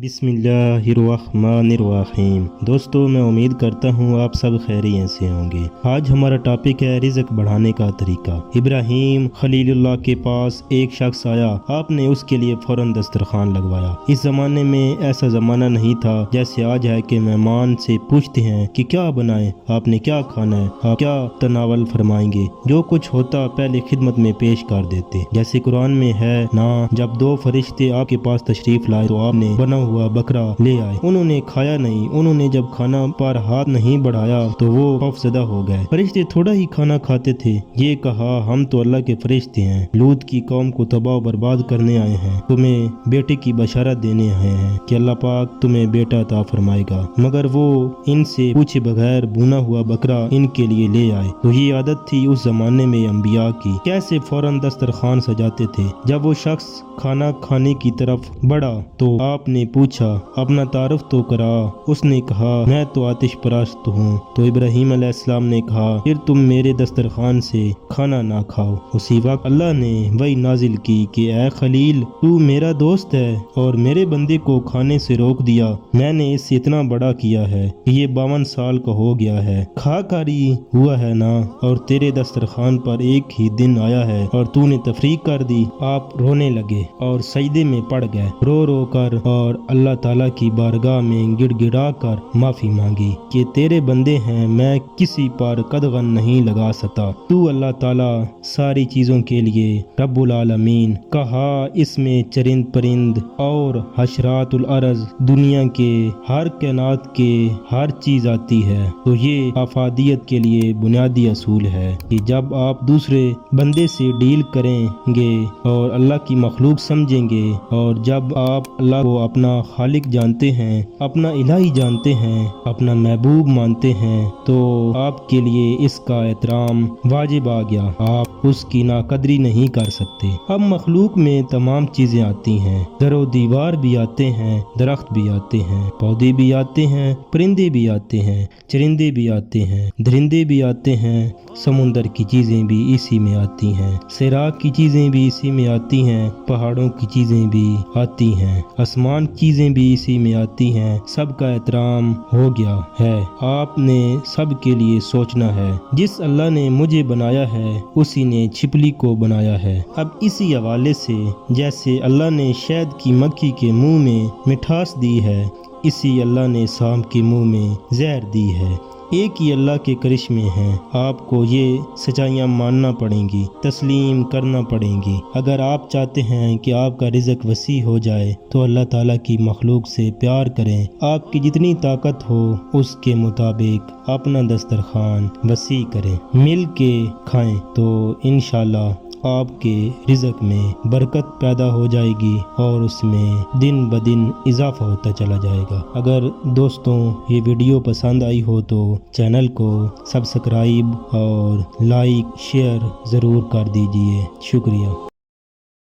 बिस्मिल्लाहिर्रहमानिर्रहीम। दोस्तों, मैं उम्मीद करता हूँ आप सब खैरियत से होंगे। आज हमारा टॉपिक है रिज़्क बढ़ाने का तरीका। इब्राहीम खलीलुल्लाह के पास एक शख्स आया, आपने उसके लिए फौरन दस्तरखान लगवाया। इस ज़माने में ऐसा ज़माना नहीं था जैसे आज है कि मेहमान से पूछते हैं कि क्या बनाएं, आपने क्या खाना है, आप क्या तनावल फरमाएंगे। जो कुछ होता पहले खिदमत में पेश कर देते। जैसे कुरान में है ना, जब दो फरिश्ते आपके पास तशरीफ लाए तो आपने बना हुआ बकरा ले आए। उन्होंने खाया नहीं। उन्होंने जब खाना पर हाथ नहीं बढ़ाया तो वो खौफज़दा हो गए। फरिश्ते थोड़ा ही खाना खाते थे। ये कहा, हम तो अल्लाह के फरिश्ते हैं, लूत की कौम को तबाह बर्बाद करने आए हैं, तुम्हें बेटे की बशारत देने आए हैं कि अल्लाह पाक तुम्हें बेटा अता फरमाएगा। मगर वो इनसे पूछे बगैर भुना हुआ बकरा इनके लिए ले आए। तो ये आदत थी उस जमाने में अंबिया की, कैसे फौरन दस्तरखान सजाते थे। जब वो शख्स खाना खाने की तरफ बढ़ा तो आपने पूछा, अपना तारुफ तो करा। उसने कहा, मैं तो आतिश परस्त हूँ। तो इब्राहीम अलैहिस्सलाम ने कहा, फिर तुम मेरे दस्तरखान से खाना ना खाओ। उसी वक्त अल्लाह ने वही नाजिल की कि ऐ खलील, तू मेरा दोस्त है और मेरे बंदे को खाने से रोक दिया। मैंने इससे इतना बड़ा किया है कि ये 52 साल का हो गया है, खाकारी हुआ है ना, और तेरे दस्तरखान पर एक ही दिन आया है और तूने तफरीक कर दी। आप रोने लगे और सजदे में पड़ गए, रो रो कर, और अल्लाह ताला की बारगाह में गिड़गिड़ा कर माफी मांगी कि तेरे बंदे हैं, मैं किसी पर कदगन नहीं लगा सकता। तू अल्लाह ताला सारी चीजों के लिए रब्बुल आलमीन। कहा, इसमें चरिंद परिंद और हशरातुल अर्ज, दुनिया के हर कायनात के हर चीज आती है। तो ये अफादियत के लिए बुनियादी असूल है कि जब आप दूसरे बंदे से डील करेंगे और अल्लाह की मखलूक समझेंगे, और जब आप अल्लाह को अपना खालिक जानते हैं, अपना इलाही जानते हैं, अपना महबूब मानते हैं, तो आपके लिए इसका एहतराम वाजिब आ गया। आप उसकी नाकदरी नहीं कर सकते। अब मखलूक में तमाम चीजें आती हैं, दरो दीवार भी आते हैं, दरख्त भी आते हैं, पौधे भी आते हैं, परिंदे भी आते हैं, चरिंदे भी आते हैं, दरिंदे भी आते हैं, समुंदर की चीजें भी इसी में आती हैं, सैराब की चीजें भी इसी में आती हैं, पहाड़ों की चीजें भी आती हैं, आसमान चीजें भी इसी में आती हैं। सबका एहतराम हो गया है। आपने सब के लिए सोचना है। जिस अल्लाह ने मुझे बनाया है उसी ने छिपली को बनाया है। अब इसी हवाले से जैसे अल्लाह ने शहद की मक्खी के मुंह में मिठास दी है, इसी अल्लाह ने सांप के मुंह में जहर दी है। एक ही अल्लाह के करिश्मे हैं। आपको ये सच्चाइयाँ मानना पड़ेंगी, तस्लीम करना पड़ेंगी। अगर आप चाहते हैं कि आपका रिज़्क वसी हो जाए तो अल्लाह ताला की मखलूक से प्यार करें। आपकी जितनी ताकत हो उसके मुताबिक अपना दस्तरखान वसी करें, मिल के खाएं, तो इंशाल्लाह आपके रिज़्क में बरकत पैदा हो जाएगी और उसमें दिन ब दिन इजाफा होता चला जाएगा। अगर दोस्तों ये वीडियो पसंद आई हो तो चैनल को सब्सक्राइब और लाइक शेयर ज़रूर कर दीजिए। शुक्रिया।